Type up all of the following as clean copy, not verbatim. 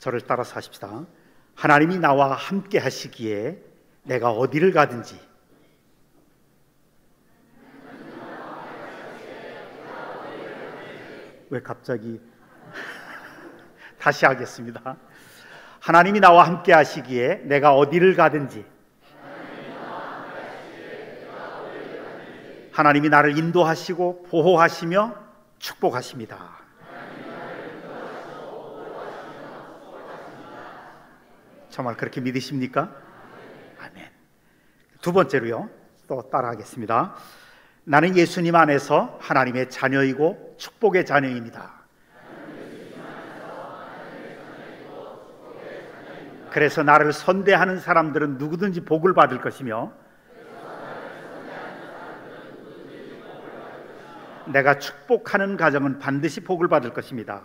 저를 따라서 하십시다. 하나님이 나와 함께 하시기에 내가 어디를 가든지. 왜 갑자기? 다시 하겠습니다. 하나님이 나와 함께 하시기에 내가 어디를 가든지. 하나님이 나를 인도하시고 보호하시며 축복하십니다. 정말 그렇게 믿으십니까? 아멘. 두 번째로요, 또 따라하겠습니다. 나는 예수님 안에서 하나님의 자녀이고 축복의 자녀입니다. 그래서 나를 선대하는 사람들은 누구든지 복을 받을 것이며 내가 축복하는 가정은 반드시 복을 받을 것입니다.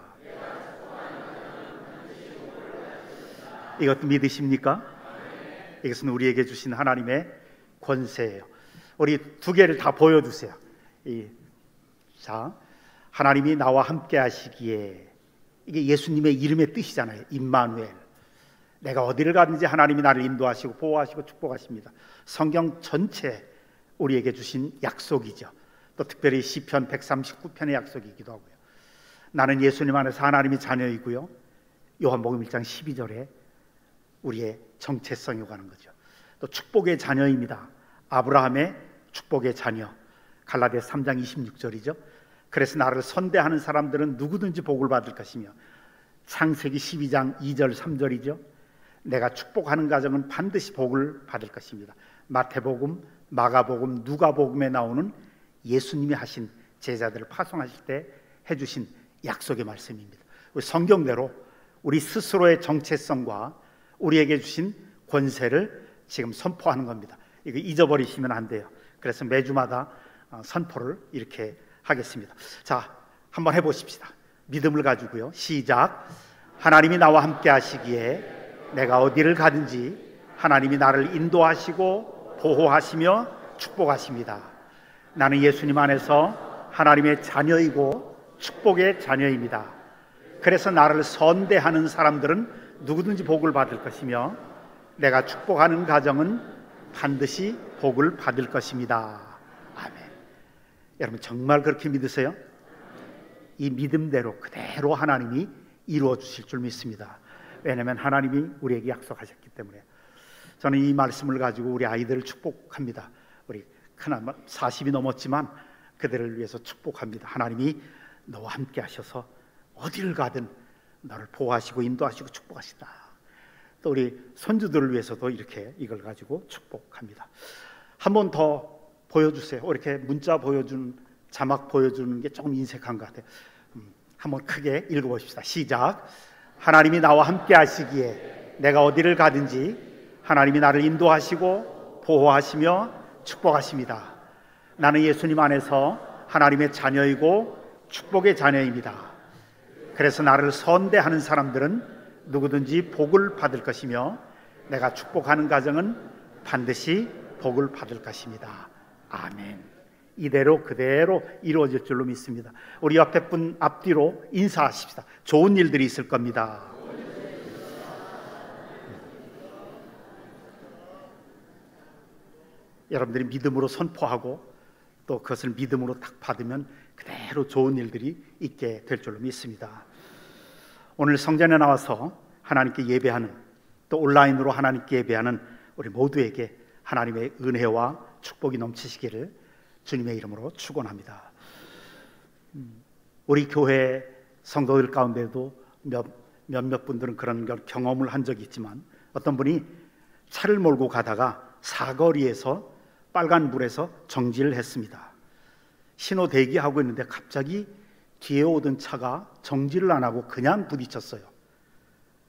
이것도 믿으십니까? 이것은 우리에게 주신 하나님의 권세예요. 우리 두 개를 다 보여주세요. 자, 하나님이 나와 함께 하시기에, 이게 예수님의 이름의 뜻이잖아요. 임마누엘. 내가 어디를 가든지 하나님이 나를 인도하시고 보호하시고 축복하십니다. 성경 전체 우리에게 주신 약속이죠. 또 특별히 시편 139편의 약속이기도 하고요. 나는 예수님 안에서 하나님의 자녀이고요. 요한복음 1장 12절에 우리의 정체성이 오가는 거죠. 또 축복의 자녀입니다. 아브라함의 축복의 자녀. 갈라디아서 3장 26절이죠. 그래서 나를 선대하는 사람들은 누구든지 복을 받을 것이며, 창세기 12장 2절 3절이죠. 내가 축복하는 가정은 반드시 복을 받을 것입니다. 마태복음, 마가복음, 누가복음에 나오는 예수님이 하신, 제자들을 파송하실 때 해주신 약속의 말씀입니다. 성경대로 우리 스스로의 정체성과 우리에게 주신 권세를 지금 선포하는 겁니다. 이거 잊어버리시면 안 돼요. 그래서 매주마다 선포를 이렇게 하겠습니다. 자, 한번 해보십시다. 믿음을 가지고요. 시작. 하나님이 나와 함께 하시기에 내가 어디를 가든지 하나님이 나를 인도하시고 보호하시며 축복하십니다. 나는 예수님 안에서 하나님의 자녀이고 축복의 자녀입니다. 그래서 나를 선대하는 사람들은 누구든지 복을 받을 것이며 내가 축복하는 가정은 반드시 복을 받을 것입니다. 아멘. 여러분 정말 그렇게 믿으세요? 이 믿음대로 그대로 하나님이 이루어 주실 줄 믿습니다. 왜냐하면 하나님이 우리에게 약속하셨기 때문에. 저는 이 말씀을 가지고 우리 아이들을 축복합니다. 우리 큰아마 40이 넘었지만 그들을 위해서 축복합니다. 하나님이 너와 함께 하셔서 어디를 가든 너를 보호하시고 인도하시고 축복하시다. 또 우리 손주들을 위해서도 이렇게 이걸 가지고 축복합니다. 한 번 더 보여주세요. 이렇게 문자 보여주는, 자막 보여주는 게 조금 인색한 것 같아요. 한번 크게 읽어보십시다. 시작. 하나님이 나와 함께 하시기에 내가 어디를 가든지 하나님이 나를 인도하시고 보호하시며 축복하십니다. 나는 예수님 안에서 하나님의 자녀이고 축복의 자녀입니다. 그래서 나를 선대하는 사람들은 누구든지 복을 받을 것이며 내가 축복하는 가정은 반드시 복을 받을 것입니다. 아멘. 이대로 그대로 이루어질 줄로 믿습니다. 우리 옆에 분 앞뒤로 인사하십시다. 좋은 일들이 있을 겁니다. 여러분들이 믿음으로 선포하고 또 그것을 믿음으로 딱 받으면 그대로 좋은 일들이 있게 될 줄로 믿습니다. 오늘 성전에 나와서 하나님께 예배하는, 또 온라인으로 하나님께 예배하는 우리 모두에게 하나님의 은혜와 축복이 넘치시기를 주님의 이름으로 축원합니다. 우리 교회 성도들 가운데도 몇몇 분들은 그런 걸 경험을 한 적이 있지만, 어떤 분이 차를 몰고 가다가 사거리에서 빨간불에서 정지를 했습니다. 신호 대기하고 있는데 갑자기 뒤에 오던 차가 정지를 안 하고 그냥 부딪혔어요.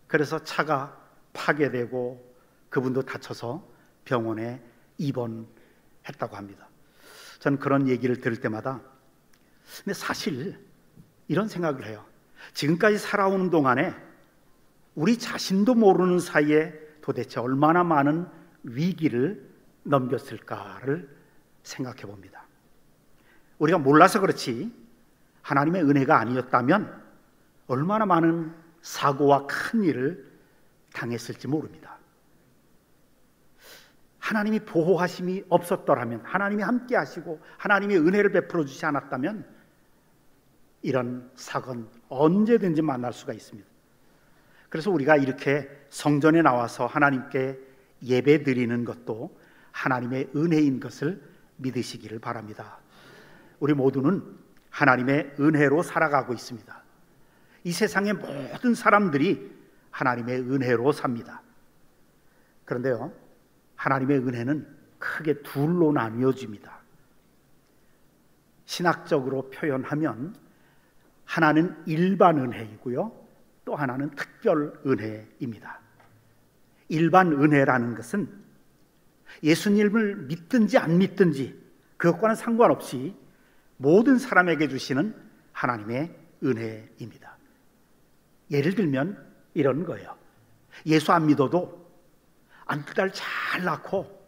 그래서 차가 파괴되고 그분도 다쳐서 병원에 입원했다고 합니다. 저는 그런 얘기를 들을 때마다, 근데 사실 이런 생각을 해요. 지금까지 살아오는 동안에 우리 자신도 모르는 사이에 도대체 얼마나 많은 위기를 넘겼을까를 생각해 봅니다. 우리가 몰라서 그렇지 하나님의 은혜가 아니었다면 얼마나 많은 사고와 큰 일을 당했을지 모릅니다. 하나님이 보호하심이 없었더라면, 하나님이 함께 하시고 하나님이 은혜를 베풀어 주지 않았다면 이런 사건 언제든지 만날 수가 있습니다. 그래서 우리가 이렇게 성전에 나와서 하나님께 예배 드리는 것도 하나님의 은혜인 것을 믿으시기를 바랍니다. 우리 모두는 하나님의 은혜로 살아가고 있습니다. 이 세상의 모든 사람들이 하나님의 은혜로 삽니다. 그런데요, 하나님의 은혜는 크게 둘로 나뉘어집니다. 신학적으로 표현하면 하나는 일반 은혜이고요, 또 하나는 특별 은혜입니다. 일반 은혜라는 것은 예수님을 믿든지 안 믿든지 그것과는 상관없이 모든 사람에게 주시는 하나님의 은혜입니다. 예를 들면 이런 거예요. 예수 안 믿어도 아들 잘 낳고,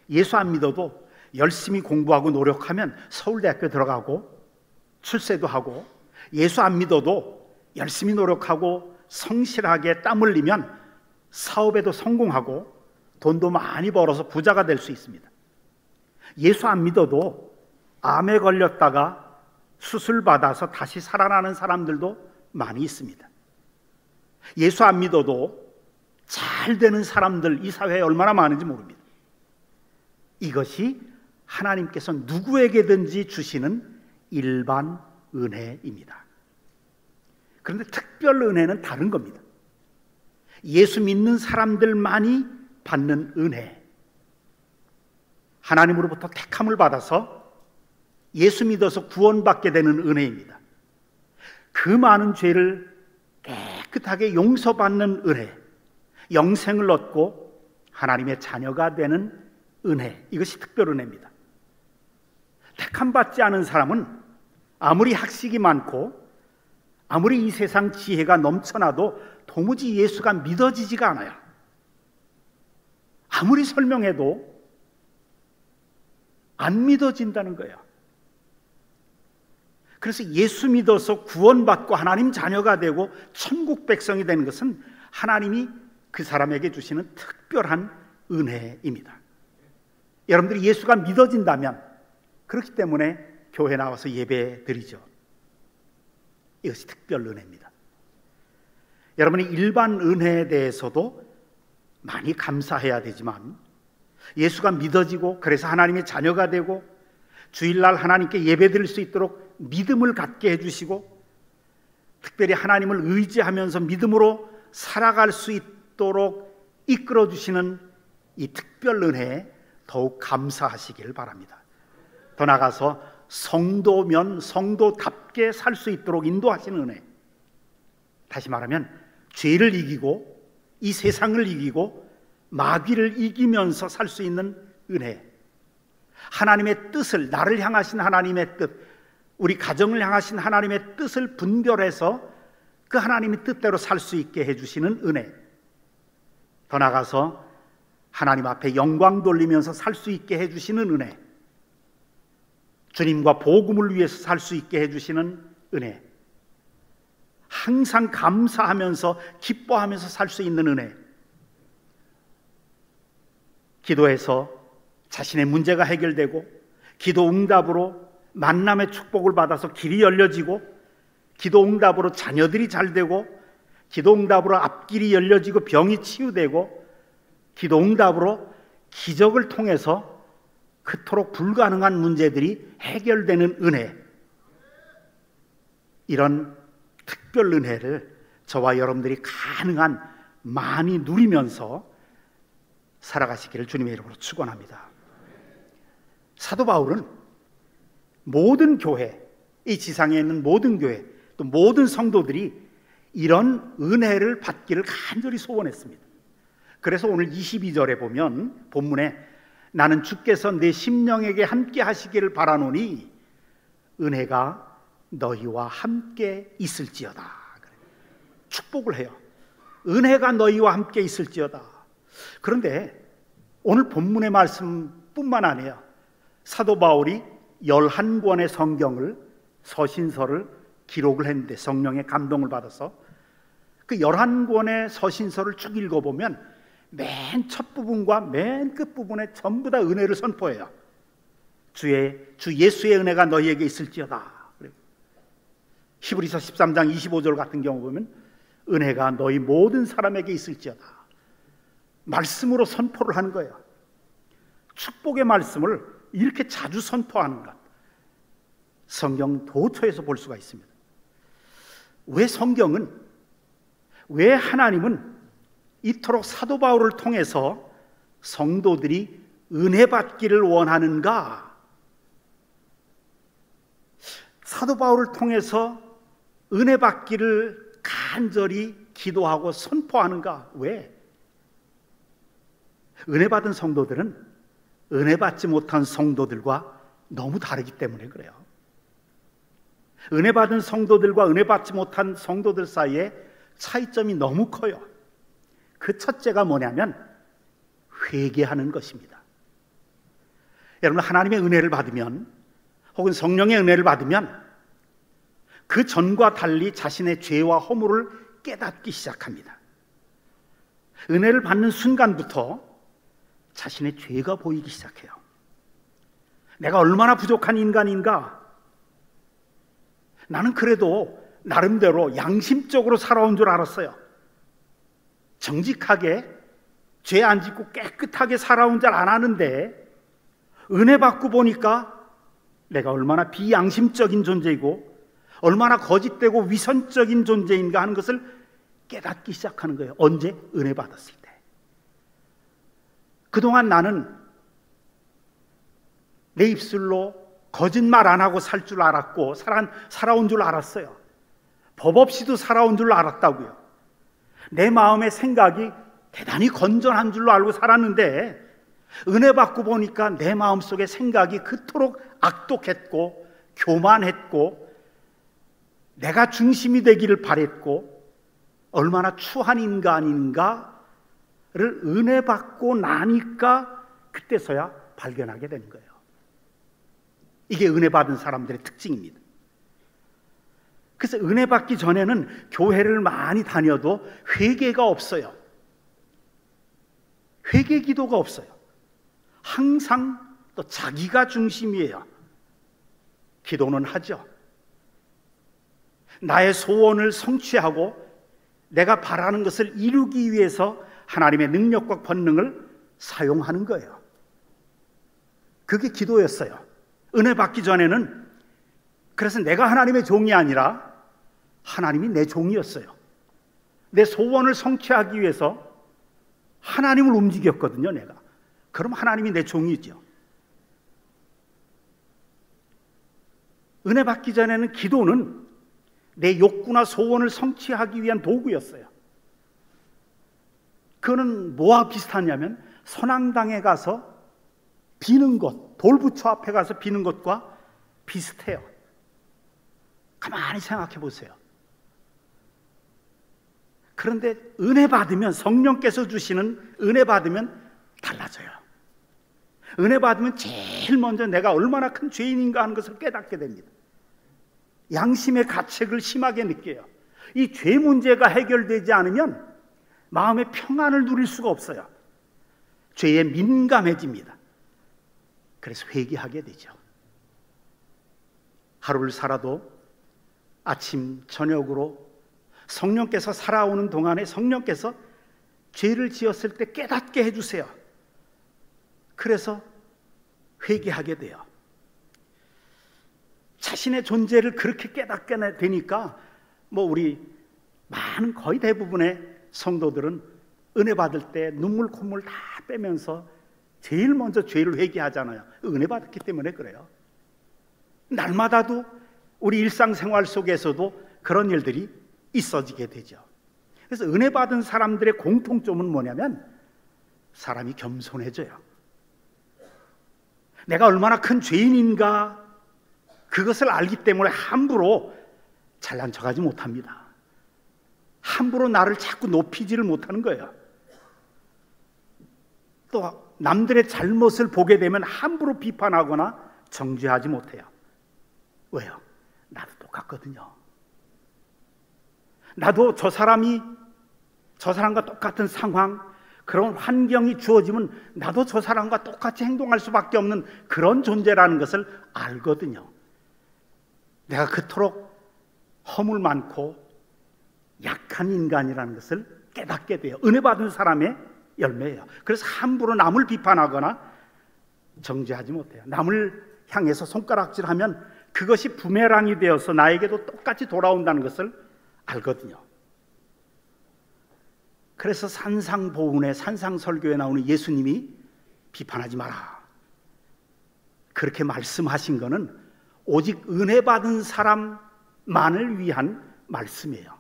예수 안 믿어도 열심히 공부하고 노력하면 서울대학교 들어가고 출세도 하고, 예수 안 믿어도 열심히 노력하고 성실하게 땀 흘리면 사업에도 성공하고 돈도 많이 벌어서 부자가 될 수 있습니다. 예수 안 믿어도 암에 걸렸다가 수술 받아서 다시 살아나는 사람들도 많이 있습니다. 예수 안 믿어도 잘 되는 사람들 이 사회에 얼마나 많은지 모릅니다. 이것이 하나님께서 누구에게든지 주시는 일반 은혜입니다. 그런데 특별 은혜는 다른 겁니다. 예수 믿는 사람들만이 받는 은혜, 하나님으로부터 택함을 받아서 예수 믿어서 구원받게 되는 은혜입니다. 그 많은 죄를 깨끗하게 용서받는 은혜, 영생을 얻고 하나님의 자녀가 되는 은혜, 이것이 특별 은혜입니다. 택함 받지 않은 사람은 아무리 학식이 많고 아무리 이 세상 지혜가 넘쳐나도 도무지 예수가 믿어지지가 않아요. 아무리 설명해도 안 믿어진다는 거예요. 그래서 예수 믿어서 구원받고 하나님 자녀가 되고 천국 백성이 되는 것은 하나님이 그 사람에게 주시는 특별한 은혜입니다. 여러분들이 예수가 믿어진다면, 그렇기 때문에 교회 나와서 예배 드리죠. 이것이 특별 은혜입니다. 여러분이 일반 은혜에 대해서도 많이 감사해야 되지만, 예수가 믿어지고 그래서 하나님의 자녀가 되고 주일날 하나님께 예배 드릴 수 있도록 믿음을 갖게 해주시고, 특별히 하나님을 의지하면서 믿음으로 살아갈 수 있도록 이끌어 주시는 이 특별 은혜에 더욱 감사하시길 바랍니다. 더 나아가서 성도면 성도답게 살 수 있도록 인도하시는 은혜, 다시 말하면 죄를 이기고 이 세상을 이기고 마귀를 이기면서 살 수 있는 은혜, 하나님의 뜻을, 나를 향하신 하나님의 뜻, 우리 가정을 향하신 하나님의 뜻을 분별해서 그 하나님의 뜻대로 살 수 있게 해주시는 은혜, 더 나아가서 하나님 앞에 영광 돌리면서 살 수 있게 해주시는 은혜, 주님과 복음을 위해서 살 수 있게 해주시는 은혜, 항상 감사하면서 기뻐하면서 살 수 있는 은혜, 기도해서 자신의 문제가 해결되고 기도 응답으로 만남의 축복을 받아서 길이 열려지고, 기도 응답으로 자녀들이 잘 되고, 기도 응답으로 앞길이 열려지고 병이 치유되고, 기도 응답으로 기적을 통해서 그토록 불가능한 문제들이 해결되는 은혜, 이런 특별 은혜를 저와 여러분들이 가능한 많이 누리면서 살아가시기를 주님의 이름으로 축원합니다. 사도 바울은 모든 교회, 이 지상에 있는 모든 교회, 또 모든 성도들이 이런 은혜를 받기를 간절히 소원했습니다. 그래서 오늘 22절에 보면 본문에 나는 주께서 내 심령에게 함께 하시기를 바라노니 은혜가 너희와 함께 있을지어다. 축복을 해요. 은혜가 너희와 함께 있을지어다. 그런데 오늘 본문의 말씀뿐만 아니에요. 사도 바울이 11권의 성경을, 서신서를 기록을 했는데 성령의 감동을 받아서 그 11권의 서신서를 쭉 읽어보면 맨 첫 부분과 맨 끝 부분에 전부 다 은혜를 선포해요. 주 예수의 은혜가 너희에게 있을지어다. 히브리서 13장 25절 같은 경우 보면 은혜가 너희 모든 사람에게 있을지어다. 말씀으로 선포를 하는 거예요. 축복의 말씀을 이렇게 자주 선포하는 것, 성경 도처에서 볼 수가 있습니다. 왜 성경은, 왜 하나님은 이토록 사도 바울을 통해서 성도들이 은혜 받기를 원하는가? 사도 바울을 통해서 은혜 받기를 간절히 기도하고 선포하는가? 왜? 은혜 받은 성도들은 은혜 받지 못한 성도들과 너무 다르기 때문에 그래요. 은혜 받은 성도들과 은혜 받지 못한 성도들 사이에 차이점이 너무 커요. 그 첫째가 뭐냐면 회개하는 것입니다. 여러분, 하나님의 은혜를 받으면, 혹은 성령의 은혜를 받으면 그 전과 달리 자신의 죄와 허물을 깨닫기 시작합니다. 은혜를 받는 순간부터 자신의 죄가 보이기 시작해요. 내가 얼마나 부족한 인간인가? 나는 그래도 나름대로 양심적으로 살아온 줄 알았어요. 정직하게 죄 안 짓고 깨끗하게 살아온 줄 알았는데 은혜 받고 보니까 내가 얼마나 비양심적인 존재이고 얼마나 거짓되고 위선적인 존재인가 하는 것을 깨닫기 시작하는 거예요. 언제? 은혜 받았을 때. 그동안 나는 내 입술로 거짓말 안 하고 살 줄 알았고 살아온 줄 알았어요. 법 없이도 살아온 줄 알았다고요. 내 마음의 생각이 대단히 건전한 줄로 알고 살았는데 은혜 받고 보니까 내 마음속의 생각이 그토록 악독했고 교만했고 내가 중심이 되기를 바랬고 얼마나 추한 인간인가를 은혜 받고 나니까 그때서야 발견하게 되는 거예요. 이게 은혜 받은 사람들의 특징입니다. 그래서 은혜 받기 전에는 교회를 많이 다녀도 회개가 없어요. 회개 기도가 없어요. 항상 또 자기가 중심이에요. 기도는 하죠. 나의 소원을 성취하고 내가 바라는 것을 이루기 위해서 하나님의 능력과 권능을 사용하는 거예요. 그게 기도였어요. 은혜 받기 전에는 그래서 내가 하나님의 종이 아니라 하나님이 내 종이었어요. 내 소원을 성취하기 위해서 하나님을 움직였거든요, 내가. 그럼 하나님이 내 종이죠. 은혜 받기 전에는 기도는 내 욕구나 소원을 성취하기 위한 도구였어요. 그거는 뭐와 비슷하냐면 선앙당에 가서 비는 것, 돌부처 앞에 가서 비는 것과 비슷해요. 가만히 생각해 보세요. 그런데 은혜 받으면, 성령께서 주시는 은혜 받으면 달라져요. 은혜 받으면 제일 먼저 내가 얼마나 큰 죄인인가 하는 것을 깨닫게 됩니다. 양심의 가책을 심하게 느껴요. 이 죄 문제가 해결되지 않으면 마음의 평안을 누릴 수가 없어요. 죄에 민감해집니다. 그래서 회개하게 되죠. 하루를 살아도 아침, 저녁으로 성령께서 살아오는 동안에 성령께서 죄를 지었을 때 깨닫게 해주세요. 그래서 회개하게 돼요. 자신의 존재를 그렇게 깨닫게 되니까 우리 많은 거의 대부분의 성도들은 은혜 받을 때 눈물 콧물 다 빼면서 제일 먼저 죄를 회개하잖아요. 은혜 받았기 때문에 그래요. 날마다도 우리 일상생활 속에서도 그런 일들이 있어지게 되죠. 그래서 은혜 받은 사람들의 공통점은 뭐냐면 사람이 겸손해져요. 내가 얼마나 큰 죄인인가 그것을 알기 때문에 함부로 잘난 척하지 못합니다. 함부로 나를 자꾸 높이지를 못하는 거예요. 또 남들의 잘못을 보게 되면 함부로 비판하거나 정죄하지 못해요. 왜요? 나도 똑같거든요. 나도 저 사람과 똑같은 상황, 그런 환경이 주어지면 나도 저 사람과 똑같이 행동할 수밖에 없는 그런 존재라는 것을 알거든요. 내가 그토록 허물 많고 약한 인간이라는 것을 깨닫게 돼요. 은혜 받은 사람의 열매예요. 그래서 함부로 남을 비판하거나 정죄하지 못해요. 남을 향해서 손가락질하면 그것이 부메랑이 되어서 나에게도 똑같이 돌아온다는 것을 알거든요. 그래서 산상보훈의 산상설교에 나오는 예수님이 비판하지 마라, 그렇게 말씀하신 것은 오직 은혜 받은 사람만을 위한 말씀이에요.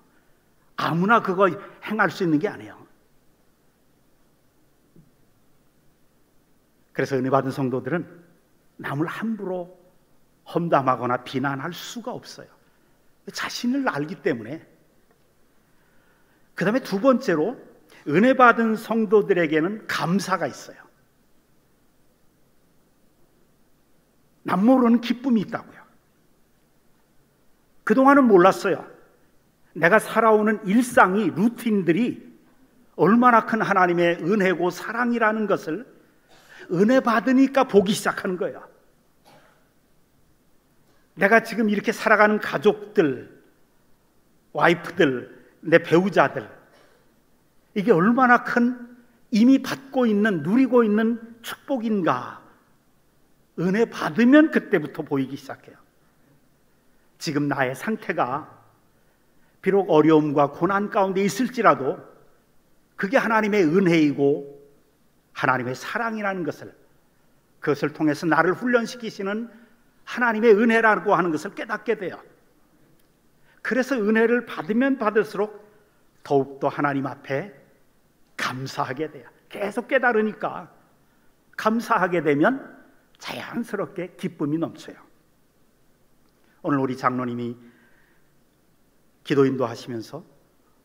아무나 그거 행할 수 있는 게 아니에요. 그래서 은혜 받은 성도들은 남을 함부로 험담하거나 비난할 수가 없어요. 자신을 알기 때문에. 그 다음에 두 번째로, 은혜 받은 성도들에게는 감사가 있어요. 남 모르는 기쁨이 있다고요. 그동안은 몰랐어요. 내가 살아오는 일상이, 루틴들이 얼마나 큰 하나님의 은혜고 사랑이라는 것을 은혜 받으니까 보기 시작하는 거예요. 내가 지금 이렇게 살아가는 가족들, 와이프들, 내 배우자들, 이게 얼마나 큰 이미 받고 있는, 누리고 있는 축복인가. 은혜 받으면 그때부터 보이기 시작해요. 지금 나의 상태가 비록 어려움과 고난 가운데 있을지라도 그게 하나님의 은혜이고 하나님의 사랑이라는 것을, 그것을 통해서 나를 훈련시키시는 하나님의 은혜라고 하는 것을 깨닫게 돼요. 그래서 은혜를 받으면 받을수록 더욱더 하나님 앞에 감사하게 돼요. 계속 깨달으니까 감사하게 되면 자연스럽게 기쁨이 넘쳐요. 오늘 우리 장로님이 기도 인도하시면서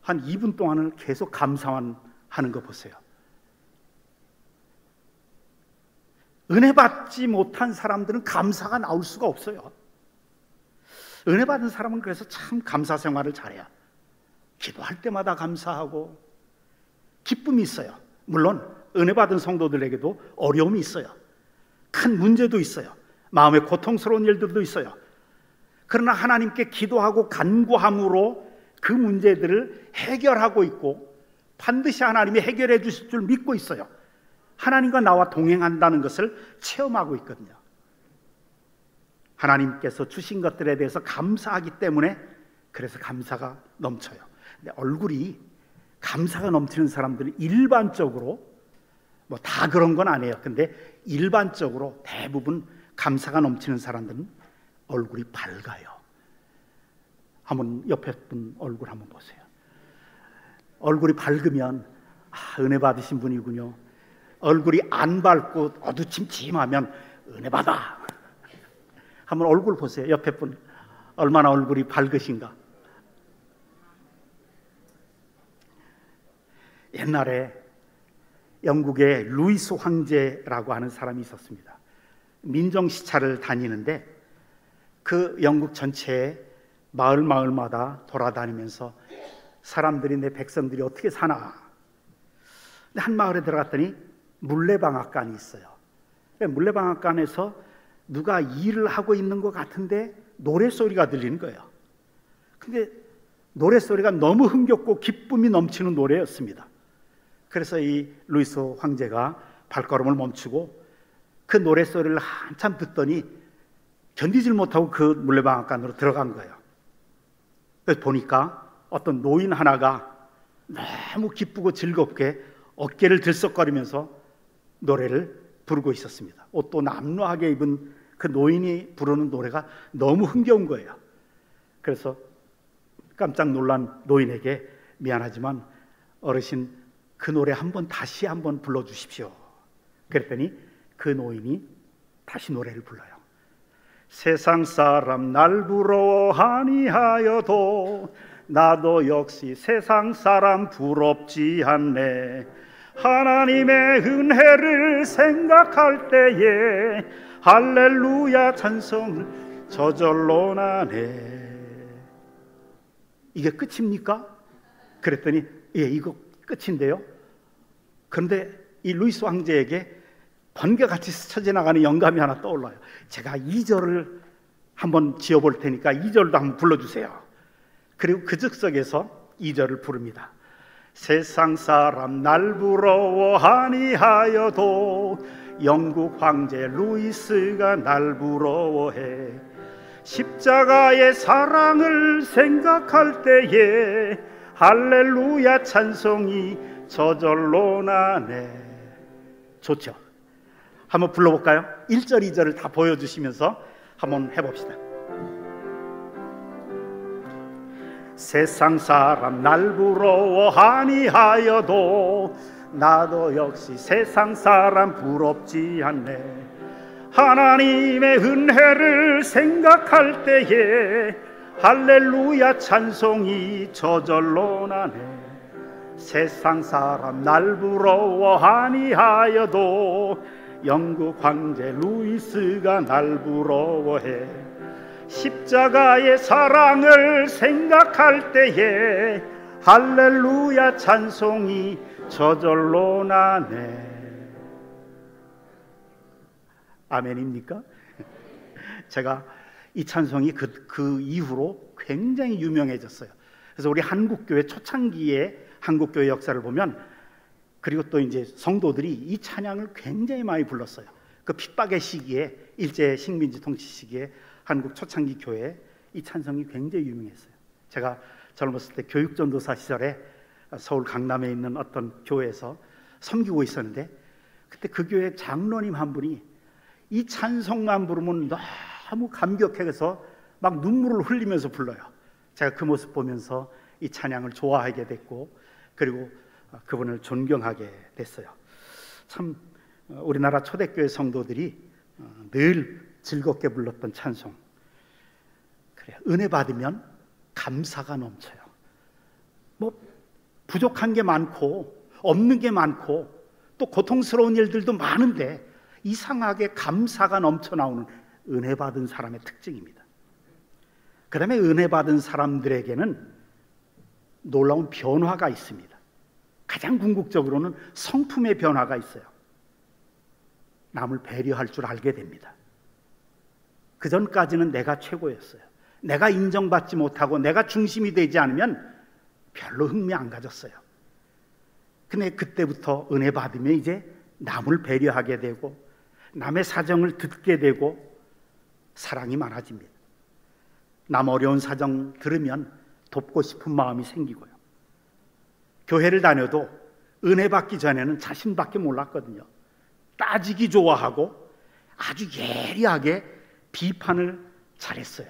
한 2분 동안을 계속 감사만 하는 거 보세요. 은혜 받지 못한 사람들은 감사가 나올 수가 없어요. 은혜 받은 사람은 그래서 참 감사 생활을 잘해요. 기도할 때마다 감사하고 기쁨이 있어요. 물론 은혜 받은 성도들에게도 어려움이 있어요. 큰 문제도 있어요. 마음에 고통스러운 일들도 있어요. 그러나 하나님께 기도하고 간구함으로 그 문제들을 해결하고 있고 반드시 하나님이 해결해 주실 줄 믿고 있어요. 하나님과 나와 동행한다는 것을 체험하고 있거든요. 하나님께서 주신 것들에 대해서 감사하기 때문에 그래서 감사가 넘쳐요. 근데 얼굴이 감사가 넘치는 사람들은 일반적으로, 뭐 다 그런 건 아니에요. 근데 일반적으로 대부분 감사가 넘치는 사람들은 얼굴이 밝아요. 한번 옆에 분 얼굴 한번 보세요. 얼굴이 밝으면 은혜 받으신 분이군요. 얼굴이 안 밝고 어두침침하면 은혜 받아. 한번 얼굴 보세요. 옆에 분 얼마나 얼굴이 밝으신가. 옛날에 영국의 루이스 황제라고 하는 사람이 있었습니다. 민정시찰을 다니는데 그 영국 전체에 마을마다 돌아다니면서 사람들이, 내 백성들이 어떻게 사나. 근데 한 마을에 들어갔더니 물레방앗간이 있어요. 물레방앗간에서 누가 일을 하고 있는 것 같은데 노랫소리가 들리는 거예요. 근데 노랫소리가 너무 흥겹고 기쁨이 넘치는 노래였습니다. 그래서 이 루이스 황제가 발걸음을 멈추고 그 노랫소리를 한참 듣더니 견디질 못하고 그 물레방앗간으로 들어간 거예요. 그래서 보니까 어떤 노인 하나가 너무 기쁘고 즐겁게 어깨를 들썩거리면서 노래를 부르고 있었습니다. 옷도 남루하게 입은 그 노인이 부르는 노래가 너무 흥겨운 거예요. 그래서 깜짝 놀란 노인에게 미안하지만 어르신 그 노래 다시 한번 불러주십시오. 그랬더니 그 노인이 다시 노래를 불러요. 세상 사람 날 부러워하니 하여도 나도 역시 세상 사람 부럽지 않네. 하나님의 은혜를 생각할 때에 할렐루야 찬송을 저절로 나네. 이게 끝입니까? 그랬더니 예, 이거 끝인데요. 그런데 이 루이스 황제에게 번개같이 스쳐 지나가는 영감이 하나 떠올라요. 제가 2절을 한번 지어볼 테니까 2절도 한번 불러주세요. 그리고 그 즉석에서 2절을 부릅니다. 세상 사람 날 부러워하니 하여도 영국 황제 루이스가 날 부러워해. 십자가의 사랑을 생각할 때에 할렐루야 찬송이 저절로 나네. 좋죠? 한번 불러볼까요? 1절, 2절을 다 보여주시면서 한번 해봅시다. 세상 사람 날 부러워하니 하여도 나도 역시 세상 사람 부럽지 않네. 하나님의 은혜를 생각할 때에 할렐루야 찬송이 저절로 나네. 세상 사람 날 부러워하니 하여도 영국 황제 루이스가 날 부러워해. 십자가의 사랑을 생각할 때에 할렐루야 찬송이 저절로 나네. 아멘입니까? 제가 이 찬송이 그 이후로 굉장히 유명해졌어요. 그래서 우리 한국교회 초창기의 한국교회 역사를 보면, 그리고 또 이제 성도들이 이 찬양을 굉장히 많이 불렀어요. 그 핍박의 시기에, 일제 식민지 통치 시기에 한국 초창기 교회에 이 찬송이 굉장히 유명했어요. 제가 젊었을 때 교육전도사 시절에 서울 강남에 있는 어떤 교회에서 섬기고 있었는데, 그때 그 교회 장로님 한 분이 이 찬송만 부르면 너무 감격해서 막 눈물을 흘리면서 불러요. 제가 그 모습 보면서 이 찬양을 좋아하게 됐고, 그리고 그분을 존경하게 됐어요. 참 우리나라 초대교회 성도들이 늘 즐겁게 불렀던 찬송. 그래요. 은혜 받으면 감사가 넘쳐요. 뭐 부족한 게 많고 없는 게 많고 또 고통스러운 일들도 많은데 이상하게 감사가 넘쳐나오는 은혜 받은 사람의 특징입니다. 그 다음에 은혜 받은 사람들에게는 놀라운 변화가 있습니다. 가장 궁극적으로는 성품의 변화가 있어요. 남을 배려할 줄 알게 됩니다. 그 전까지는 내가 최고였어요. 내가 인정받지 못하고 내가 중심이 되지 않으면 별로 흥미 안 가졌어요. 근데 그때부터 은혜 받으면 이제 남을 배려하게 되고 남의 사정을 듣게 되고 사랑이 많아집니다. 남 어려운 사정 들으면 돕고 싶은 마음이 생기고요. 교회를 다녀도 은혜 받기 전에는 자신밖에 몰랐거든요. 따지기 좋아하고 아주 예리하게 비판을 잘했어요.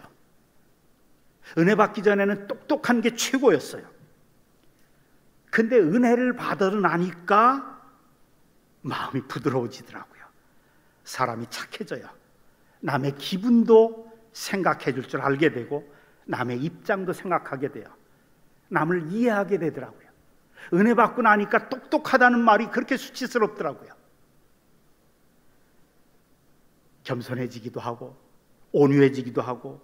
은혜 받기 전에는 똑똑한 게 최고였어요. 근데 은혜를 받으러 나니까 마음이 부드러워지더라고요. 사람이 착해져요. 남의 기분도 생각해 줄 줄 알게 되고 남의 입장도 생각하게 돼요. 남을 이해하게 되더라고요. 은혜 받고 나니까 똑똑하다는 말이 그렇게 수치스럽더라고요. 겸손해지기도 하고 온유해지기도 하고.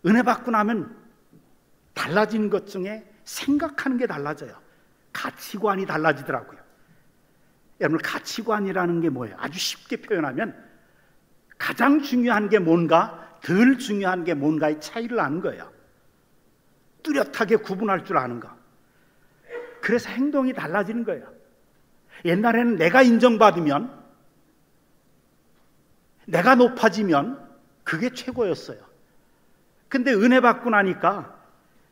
은혜 받고 나면 달라지는 것 중에 생각하는 게 달라져요. 가치관이 달라지더라고요. 여러분, 가치관이라는 게 뭐예요? 아주 쉽게 표현하면 가장 중요한 게 뭔가, 덜 중요한 게 뭔가의 차이를 아는 거예요. 뚜렷하게 구분할 줄 아는 거. 그래서 행동이 달라지는 거예요. 옛날에는 내가 인정받으면, 내가 높아지면 그게 최고였어요. 근데 은혜 받고 나니까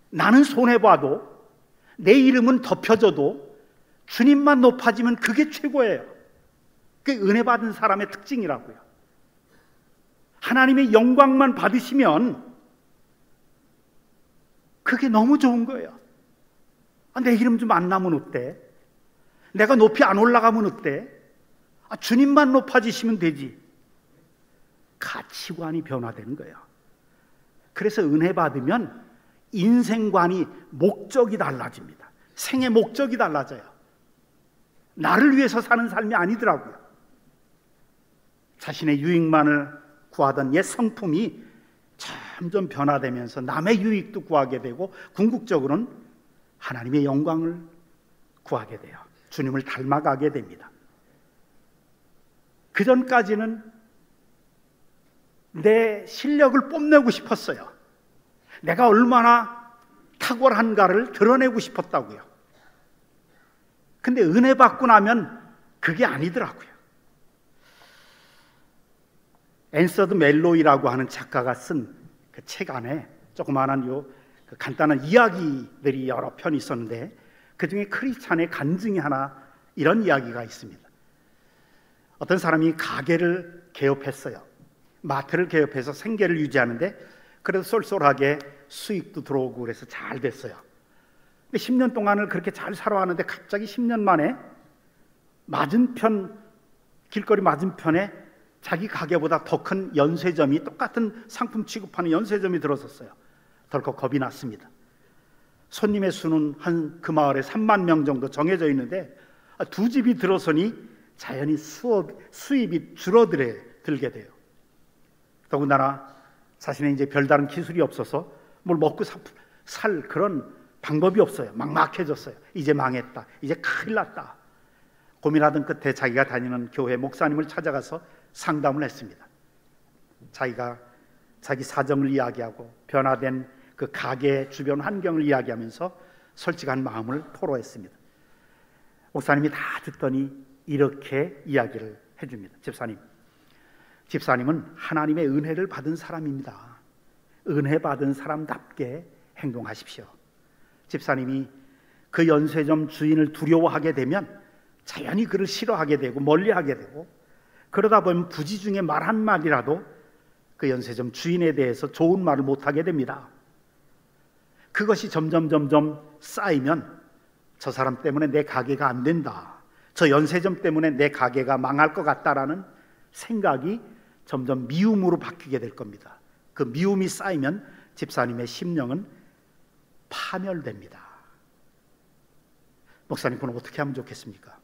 나는 손해봐도 내 이름은 덮여져도 주님만 높아지면 그게 최고예요. 그게 은혜 받은 사람의 특징이라고요. 하나님의 영광만 받으시면 그게 너무 좋은 거예요. 내 이름 좀 안 나면 어때? 내가 높이 안 올라가면 어때? 주님만 높아지시면 되지. 가치관이 변화되는 거예요. 그래서 은혜 받으면 인생관이, 목적이 달라집니다. 생의 목적이 달라져요. 나를 위해서 사는 삶이 아니더라고요. 자신의 유익만을 구하던 옛 성품이 점점 변화되면서 남의 유익도 구하게 되고 궁극적으로는 하나님의 영광을 구하게 돼요. 주님을 닮아가게 됩니다. 그 전까지는 내 실력을 뽐내고 싶었어요. 내가 얼마나 탁월한가를 드러내고 싶었다고요. 근데 은혜 받고 나면 그게 아니더라고요. 앤서드 멜로이라고 하는 작가가 쓴 그 책 안에 조그마한 그 간단한 이야기들이 여러 편이 있었는데 그 중에 크리스찬의 간증이 하나 이런 이야기가 있습니다. 어떤 사람이 가게를 개업했어요. 마트를 개업해서 생계를 유지하는데 그래도 쏠쏠하게 수익도 들어오고 그래서 잘 됐어요. 근데 10년 동안을 그렇게 잘 살아왔는데 갑자기 10년 만에 맞은편, 길거리 맞은편에 자기 가게보다 더 큰 연쇄점이, 똑같은 상품 취급하는 연쇄점이 들어섰어요. 덜컥 겁이 났습니다. 손님의 수는 한 그 마을에 3만 명 정도 정해져 있는데 두 집이 들어서니 자연히 수입이 줄어들게 돼요. 더군다나 자신의 이제 별다른 기술이 없어서 뭘 먹고 살 그런 방법이 없어요. 막막해졌어요. 이제 망했다. 이제 큰일 났다. 고민하던 끝에 자기가 다니는 교회 목사님을 찾아가서 상담을 했습니다. 자기가 자기 사정을 이야기하고 변화된 그 가게 주변 환경을 이야기하면서 솔직한 마음을 토로했습니다. 목사님이 다 듣더니 이렇게 이야기를 해줍니다. 집사님은 하나님의 은혜를 받은 사람입니다. 은혜 받은 사람답게 행동하십시오. 집사님이 그 연쇄점 주인을 두려워하게 되면 자연히 그를 싫어하게 되고 멀리하게 되고, 그러다 보면 부지 중에 말 한마디라도 그 연쇄점 주인에 대해서 좋은 말을 못하게 됩니다. 그것이 점점 쌓이면 저 사람 때문에 내 가게가 안 된다, 저 연쇄점 때문에 내 가게가 망할 것 같다라는 생각이 점점 미움으로 바뀌게 될 겁니다. 그 미움이 쌓이면 집사님의 심령은 파멸됩니다. 목사님, 그건 어떻게 하면 좋겠습니까?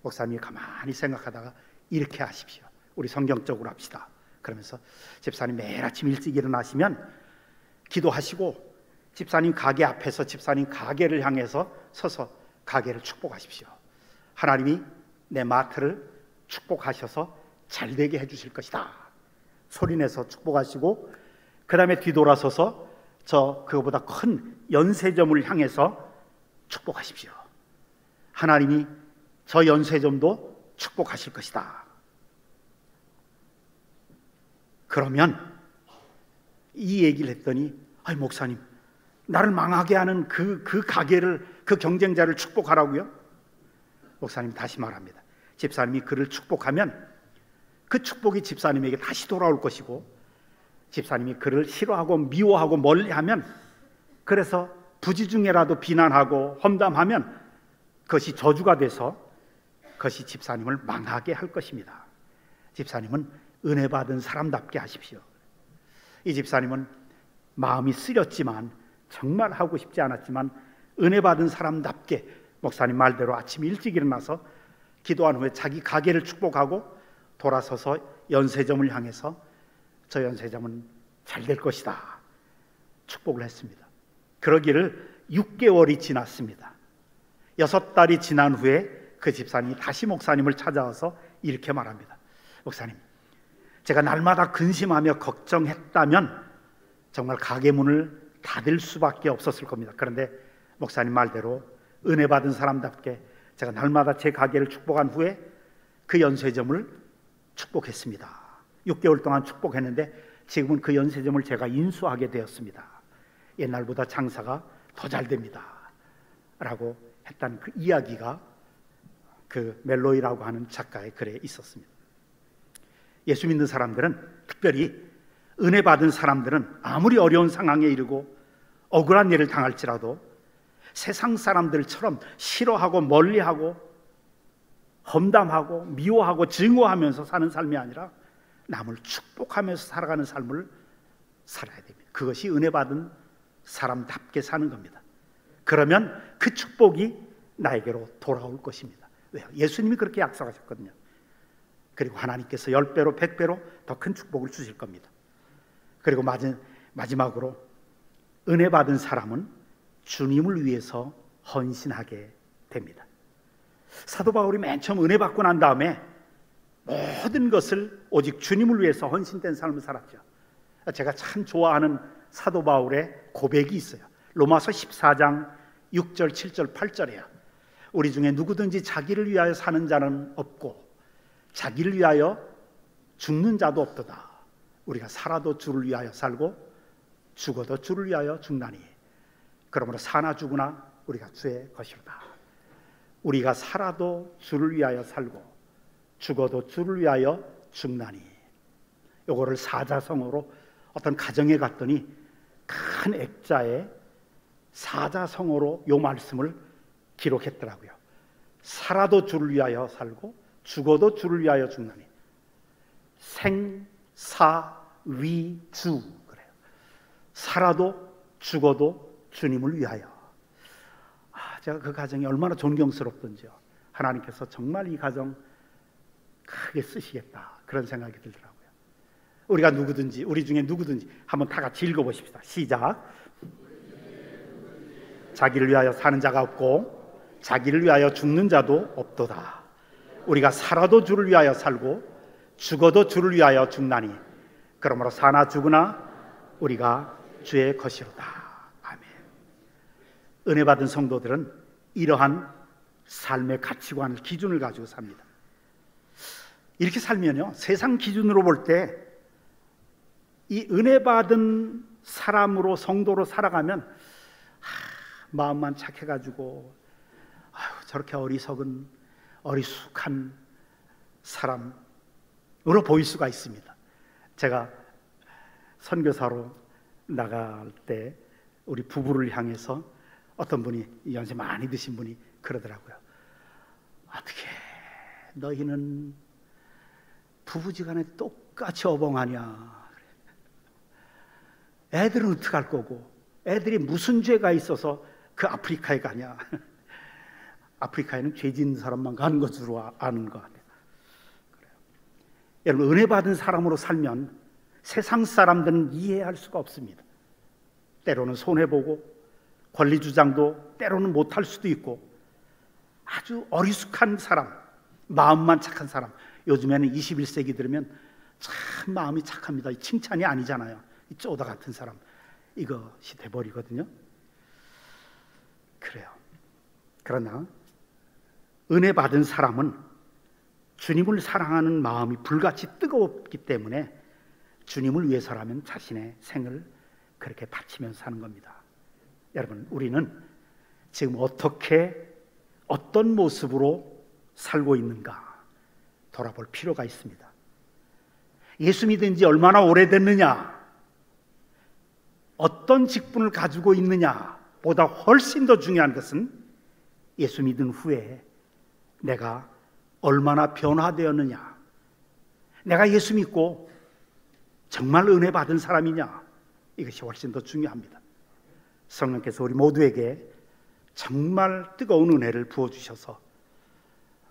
목사님이 가만히 생각하다가 이렇게 하십시오. 우리 성경적으로 합시다. 그러면서 집사님 매일 아침 일찍 일어나시면 기도하시고 집사님 가게 앞에서 집사님 가게를 향해서 서서 가게를 축복하십시오. 하나님이 내 마트를 축복하셔서 잘되게 해주실 것이다 소리내서 축복하시고, 그 다음에 뒤돌아서서 그거보다 큰 연쇄점을 향해서 축복하십시오. 하나님이 저 연쇄점도 축복하실 것이다. 그러면 이 얘기를 했더니, 아이 목사님, 나를 망하게 하는 그 가게를, 그 경쟁자를 축복하라고요? 목사님 다시 말합니다. 집사님이 그를 축복하면 그 축복이 집사님에게 다시 돌아올 것이고, 집사님이 그를 싫어하고 미워하고 멀리하면, 그래서 부지 중에라도 비난하고 험담하면 그것이 저주가 돼서 그것이 집사님을 망하게 할 것입니다. 집사님은 은혜 받은 사람답게 하십시오. 이 집사님은 마음이 쓰렸지만, 정말 하고 싶지 않았지만 은혜 받은 사람답게 목사님 말대로 아침 일찍 일어나서 기도한 후에 자기 가게를 축복하고 돌아서서 연쇄점을 향해서 저 연쇄점은 잘 될 것이다 축복을 했습니다. 그러기를 6개월이 지났습니다. 6달이 지난 후에 그 집사님이 다시 목사님을 찾아와서 이렇게 말합니다. 목사님, 제가 날마다 근심하며 걱정했다면 정말 가게 문을 닫을 수밖에 없었을 겁니다. 그런데 목사님 말대로 은혜 받은 사람답게 제가 날마다 제 가게를 축복한 후에 그 연쇄점을 축복했습니다. 6개월 동안 축복했는데 지금은 그 연쇄점을 제가 인수하게 되었습니다. 옛날보다 장사가 더 잘 됩니다 라고 했다는 그 이야기가 그 멜로이라고 하는 작가의 글에 있었습니다. 예수 믿는 사람들은, 특별히 은혜 받은 사람들은 아무리 어려운 상황에 이르고 억울한 일을 당할지라도 세상 사람들처럼 싫어하고 멀리하고 험담하고 미워하고 증오하면서 사는 삶이 아니라 남을 축복하면서 살아가는 삶을 살아야 됩니다. 그것이 은혜 받은 사람답게 사는 겁니다. 그러면 그 축복이 나에게로 돌아올 것입니다. 왜요? 예수님이 그렇게 약속하셨거든요. 그리고 하나님께서 10배로 100배로 더 큰 축복을 주실 겁니다. 그리고 마지막으로 은혜 받은 사람은 주님을 위해서 헌신하게 됩니다. 사도 바울이 맨 처음 은혜 받고 난 다음에 모든 것을 오직 주님을 위해서 헌신된 삶을 살았죠. 제가 참 좋아하는 사도 바울의 고백이 있어요. 로마서 14장 6절, 7절, 8절이에요. 우리 중에 누구든지 자기를 위하여 사는 자는 없고 자기를 위하여 죽는 자도 없도다. 우리가 살아도 주를 위하여 살고 죽어도 주를 위하여 죽나니 그러므로 사나 죽으나 우리가 주의 것이로다. 우리가 살아도 주를 위하여 살고 죽어도 주를 위하여 죽나니. 요거를 사자성어로 어떤 가정에 갔더니 큰 액자에 사자성어로 요 말씀을 기록했더라고요. 살아도 주를 위하여 살고 죽어도 주를 위하여 죽나니. 생사위주 그래요. 살아도 죽어도 주님을 위하여. 제가 그 가정이 얼마나 존경스럽던지요. 하나님께서 정말 이 가정 크게 쓰시겠다 그런 생각이 들더라고요. 우리가 누구든지 우리 중에 누구든지 한번 다 같이 읽어보십시다. 시작. 자기를 위하여 사는 자가 없고 자기를 위하여 죽는 자도 없도다. 우리가 살아도 주를 위하여 살고 죽어도 주를 위하여 죽나니 그러므로 사나 죽으나 우리가 주의 것이로다. 아멘. 은혜 받은 성도들은 이러한 삶의 가치관을 기준을 가지고 삽니다. 이렇게 살면요, 세상 기준으로 볼 때 이 은혜 받은 사람으로 성도로 살아가면 마음만 착해가지고 저렇게 어리숙한 사람으로 보일 수가 있습니다. 제가 선교사로 나갈 때 우리 부부를 향해서 어떤 분이 연세 많이 드신 분이 그러더라고요. 어떻게 너희는 부부지간에 똑같이 어벙하냐. 애들은 어떡할 거고 애들이 무슨 죄가 있어서 그 아프리카에 가냐. 아프리카에는 죄 짓는 사람만 가는 것으로 아는 것 같아요. 그래요. 여러분, 은혜 받은 사람으로 살면 세상 사람들은 이해할 수가 없습니다. 때로는 손해보고 권리 주장도 때로는 못할 수도 있고 아주 어리숙한 사람, 마음만 착한 사람. 요즘에는 21세기 들으면 참 마음이 착합니다. 칭찬이 아니잖아요. 이 쪼다 같은 사람, 이것이 돼버리거든요. 그래요. 그러나 은혜 받은 사람은 주님을 사랑하는 마음이 불같이 뜨겁기 때문에 주님을 위해서라면 자신의 생을 그렇게 바치면서 사는 겁니다. 여러분, 우리는 지금 어떤 모습으로 살고 있는가 돌아볼 필요가 있습니다. 예수 믿은 지 얼마나 오래됐느냐, 어떤 직분을 가지고 있느냐 보다 훨씬 더 중요한 것은 예수 믿은 후에 내가 얼마나 변화되었느냐, 내가 예수 믿고 정말 은혜 받은 사람이냐, 이것이 훨씬 더 중요합니다. 성령께서 우리 모두에게 정말 뜨거운 은혜를 부어주셔서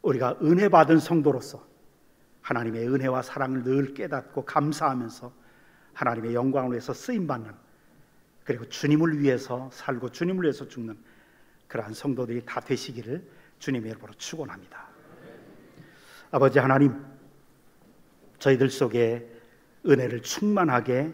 우리가 은혜 받은 성도로서 하나님의 은혜와 사랑을 늘 깨닫고 감사하면서 하나님의 영광을 위해서 쓰임받는, 그리고 주님을 위해서 살고 주님을 위해서 죽는 그러한 성도들이 다 되시기를 주님의 이름으로 축원합니다. 아버지 하나님, 저희들 속에 은혜를 충만하게